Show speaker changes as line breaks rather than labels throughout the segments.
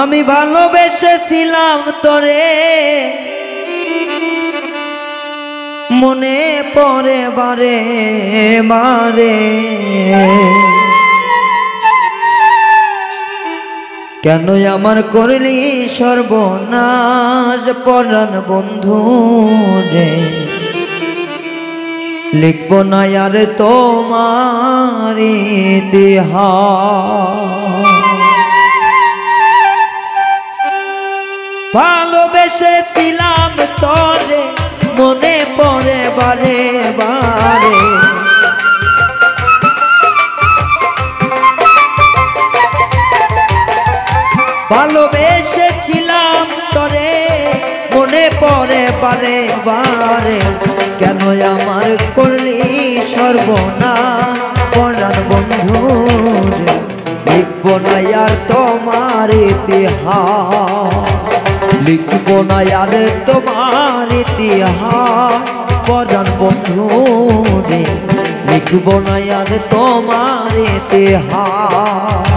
আমি ভালোবেসেছিলাম তোরে মনে পড়ে বারে বারে, কেন আমার করলি সর্বনাশ পরাণ বন্ধু রে। লিখব না আর তোমার ইতিহাস, ভালোবেসেছিলাম তোরে মনে পড়ে বারে বারে, ভালোবেসেছিলাম তোরে মনে পড়ে বারে বারে, কেন আমার করলি সর্বনাশ পরাণ বন্ধু রে। লিখব না আর তোমার ইতিহাস, লিখব না আর তোমার ইতিহাস পরাণ বন্ধু রে। লিখব না আর তোমার ইতিহাস।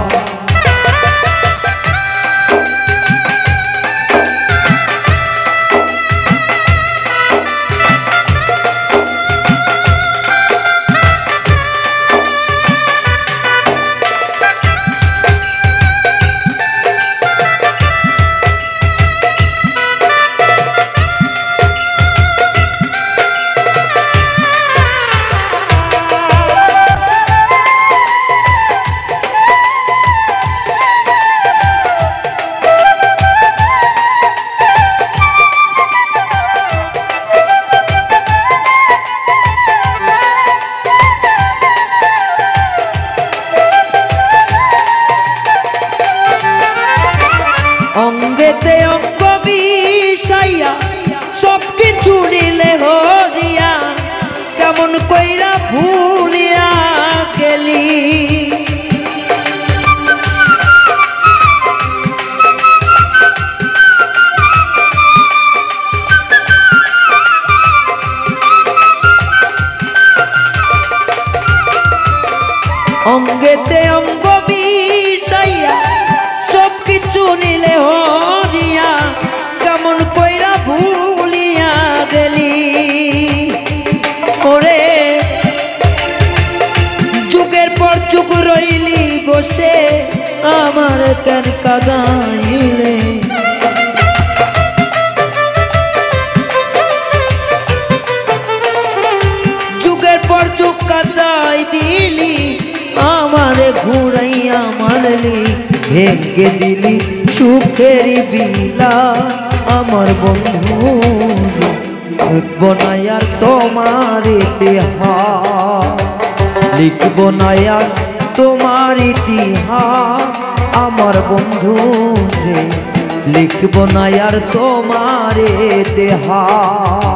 অঙ্গেতে অঙ্গ বিষাইয়া সব কিছু নিলে হরিয়া, কেমন কইরা ভুলিয়া গেলি। অঙ্গেতে অঙ্গ বিষাইয়া সব কিছু নিলে হরিয়া, কেমন কইরা ভুলিয়া গেলি। ওরে যুগের পর যুগ রইলি বসে আমার কেন কাঁদাইলে। যুগের পর যুগ কাঁদাই দিলি, আমারে ঘুরাইয়া মারলি, ভেঙে দিলি সুখের বিলা আমার বন্ধু। লিখব না আর তোমার ইতিহাস, লিখব না আর তোমার ইতিহাস আমার বন্ধু রে। লিখব না আর তোমার ইতিহাস।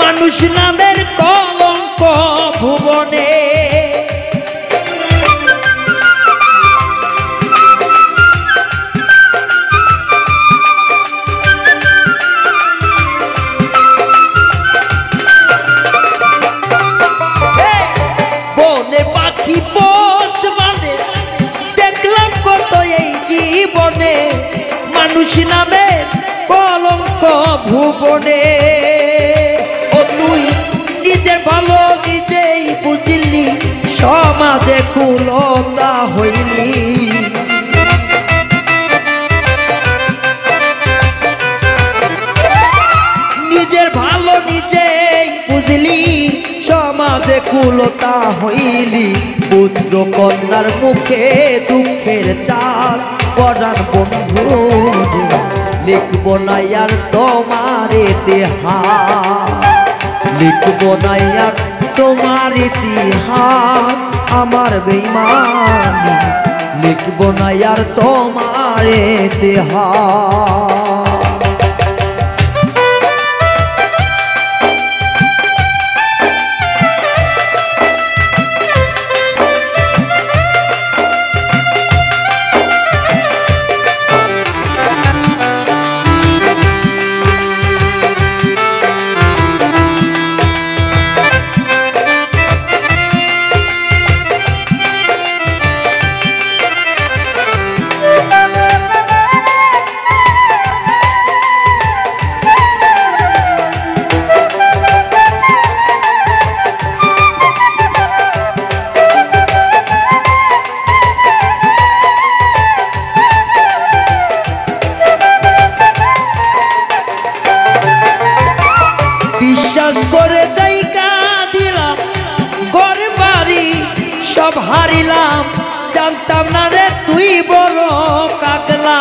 মানুষ নামের কলঙ্ক ভুবনে, বনে পাখি পোষ মানে দেখলাম কত এই জীবনে, মানুষ নামের কলঙ্ক ভুবনে। নিজের ভালো নিজেই বুঝলি, সমাজে কুলতা হইলি। নিজের ভালো নিজেই বুঝলি, হইলি পুত্র কন্যার মুখে দুঃখের চাল পরাণ বন্ধু লিখব না আর তোমার ইতিহাস লিখব না আর তোমার ইতিহাস আমার বেঈমানি লিখব না আর তোমার ইতিহাস বিশ্বাস করে জায়গা দিলাম ঘর বাড়ি সব হারিলাম জানতাম না রে তুই বড় কাকলা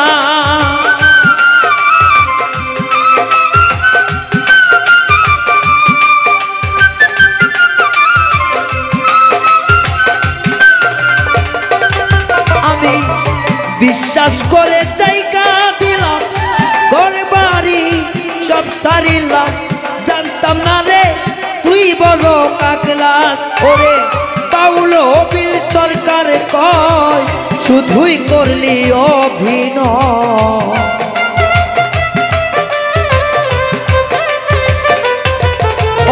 আমি বিশ্বাস করে জায়গা দিলাম ঘর বাড়ি সব সারিলাম জানতাম না রে তুই বড় কাকলা ওরে বাউল বিল সরকার কয় শুধুই করলি অভিনয়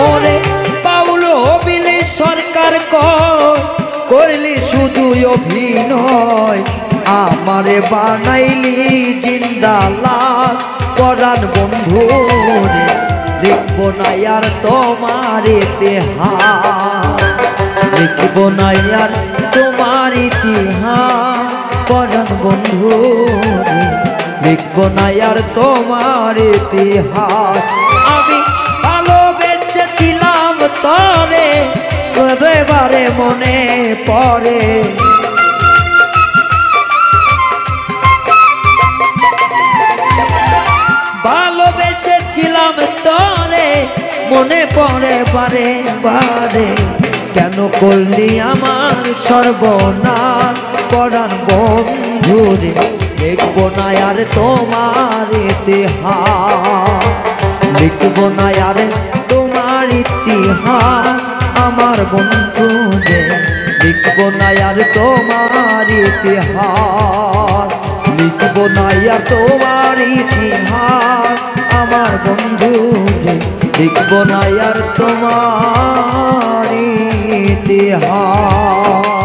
ওরে বাউল বিল সরকার কয় করলি শুধু অভিনয় আমারে বানাইলি জিন্দা লাশ পরাণ বন্ধু রে লিখব না আর তোমার ইতিহাস লিখব না আর তোমার ইতিহাস পরাণ বন্ধু রে লিখব না আর তোমার ইতিহাস আমি ভালোবেসেছিলাম তরে এবারে মনে পড়ে ভালোবেসেছিলাম তরে মনে পড়ে বারে বারে কেন করলি আমার সর্বনাশ পরাণ বন্ধু রে লিখব না আর তোমার ইতিহাস লিখব না আর তোমার ইতিহাস আমার বন্ধু রে লিখব না আর তোমার ইতিহাস লিখব না আর তোমার ইতিহাস আমার বন্ধু রে লিখব না আর তোমার ইতিহাস।